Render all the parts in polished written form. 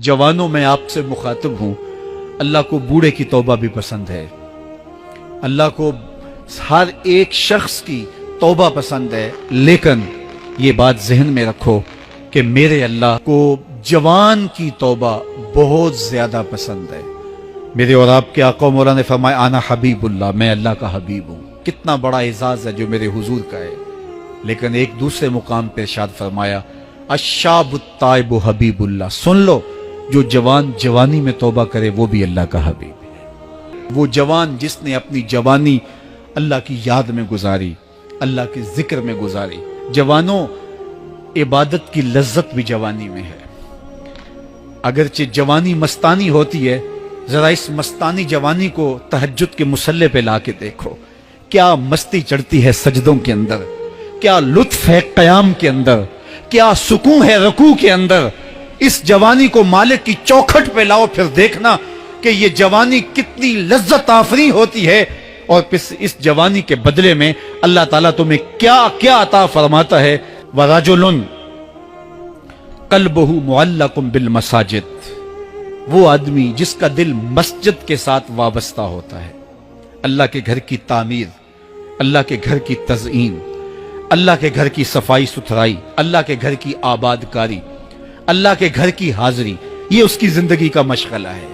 जवानों में आपसे मुखातिब हूं, अल्लाह को बूढ़े की तौबा भी पसंद है, अल्लाह को हर एक शख्स की तौबा पसंद है, लेकिन ये बात जहन में रखो कि मेरे अल्लाह को जवान की तौबा बहुत ज्यादा पसंद है। मेरे और आपके आका मौला ने फरमाया आना हबीबुल्लाह, मैं अल्लाह का हबीब हूं। कितना बड़ा एजाज है जो मेरे हुजूर का है। लेकिन एक दूसरे मुकाम पे इरशाद फरमाया अशाबुत ताइबु हबीबुल्लाह, सुन लो जो जवान जवानी में तौबा करे वो भी अल्लाह का हबीब है। वो जवान जिसने अपनी जवानी अल्लाह की याद में गुजारी, अल्लाह के जिक्र में गुजारी। जवानों, इबादत की लज्जत भी जवानी में है। अगरचे जवानी मस्तानी होती है, जरा इस मस्तानी जवानी को तहज्जुद के मुसल्ले पे लाके देखो, क्या मस्ती चढ़ती है सजदों के अंदर, क्या लुत्फ है कयाम के अंदर, क्या सुकून है रुकू के अंदर। इस जवानी को मालिक की चौखट पे लाओ, फिर देखना कि ये जवानी कितनी लज्जत आफरी होती है। और फिर इस जवानी के बदले में अल्लाह ताला तुम्हें क्या क्या अता फरमाता है। वराजुलुन कल्बहु मुअल्लकुम बिल मसाजिद, वो आदमी जिसका दिल मस्जिद के साथ वाबस्ता होता है। अल्लाह के घर की तामीर, अल्लाह के घर की तज़ईन, अल्लाह के घर की सफाई सुथराई, अल्लाह के घर की आबादकारी, अल्लाह के घर की हाजिरी, ये उसकी जिंदगी का मशगला है।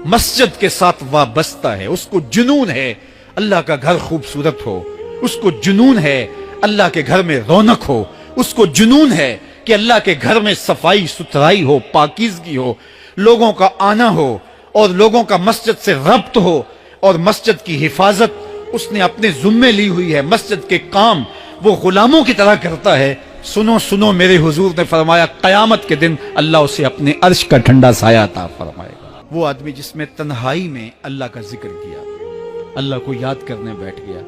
मस्जिद के साथ वाबस्ता है, उसको जुनून है अल्लाह का घर खूबसूरत हो, उसको जुनून है अल्लाह के घर में रौनक हो, उसको जुनून है कि अल्लाह के घर में सफाई सुथराई हो, पाकीज़गी हो, लोगों का आना हो और लोगों का मस्जिद से रब्त हो और मस्जिद की हिफाजत उसने अपने जुम्मे ली हुई है। मस्जिद के काम वो गुलामों की तरह करता है। सुनो सुनो, मेरे हुजूर ने फरमाया कयामत के दिन अल्लाह उसे अपने अर्श का ठंडा साया अता फरमाएगा। वो आदमी जिसमें तन्हाई में अल्लाह का जिक्र किया, अल्लाह को याद करने बैठ गया,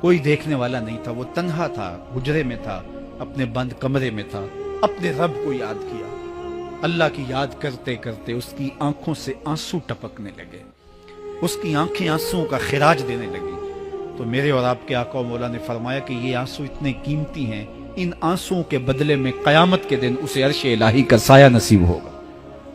कोई देखने वाला नहीं था, वो तन्हा था, हुजरे में था, अपने बंद कमरे में था, अपने रब को याद किया। अल्लाह की याद करते करते उसकी आंखों से आंसू टपकने लगे, उसकी आंखें आंसुओं का खिराज देने लगी। तो मेरे और आपके आका मौला ने फरमाया कि ये आंसू इतने कीमती हैं, इन आंसुओं के बदले में कयामत के दिन उसे अर्श इलाही का साया नसीब होगा।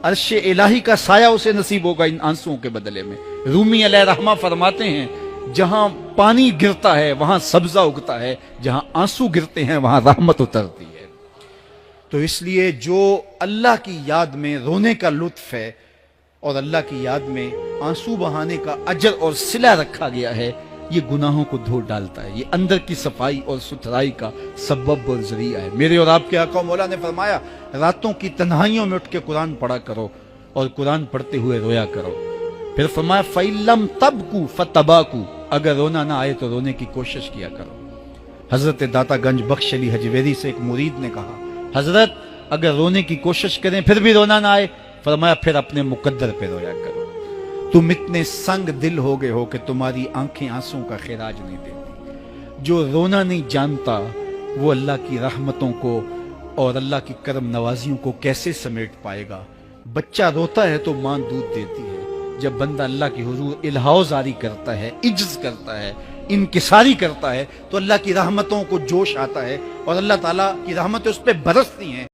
अर्श इलाही का साया उसे नसीब होगा इन आंसुओं के बदले में। रूमी अलैहिर्रहमा फरमाते हैं जहां पानी गिरता है वहां सब्जा उगता है, जहां आंसू गिरते हैं वहां रहमत उतरती है। तो इसलिए जो अल्लाह की याद में रोने का लुत्फ है और अल्लाह की याद में आंसू बहाने का अजर और सिला रखा गया है, ये गुनाहों को धो डालता है, ये अंदर की सफाई और सुथराई का सबब और जरिया है। मेरे और आपके आका मौला ने फरमाया रातों की तन्हाइयों में उठ के कुरान पढ़ा करो और कुरान पढ़ते हुए रोया करो। फिर फरमाया फ़इल्लम तबकू फतबाकू, अगर रोना ना आए तो रोने की कोशिश किया करो। हजरत दाता गंज बख्श अली हजवेरी से एक मुरीद ने कहा हजरत अगर रोने की कोशिश करें फिर भी रोना ना आए, फरमाया फिर अपने मुकद्दर पे रोया करो। तुम इतने संग दिल हो गए हो कि तुम्हारी आंखें आंसुओं का खिराज नहीं देती। जो रोना नहीं जानता वो अल्लाह की रहमतों को और अल्लाह की करम नवाजियों को कैसे समेट पाएगा। बच्चा रोता है तो मां दूध देती है। जब बंदा अल्लाह की हुजूर इल्हाओ जारी करता है, इज्ज करता है, इनकिसारी करता है, तो अल्लाह की रहमतों को जोश आता है और अल्लाह ताला की रहमतें उस पर बरसती हैं।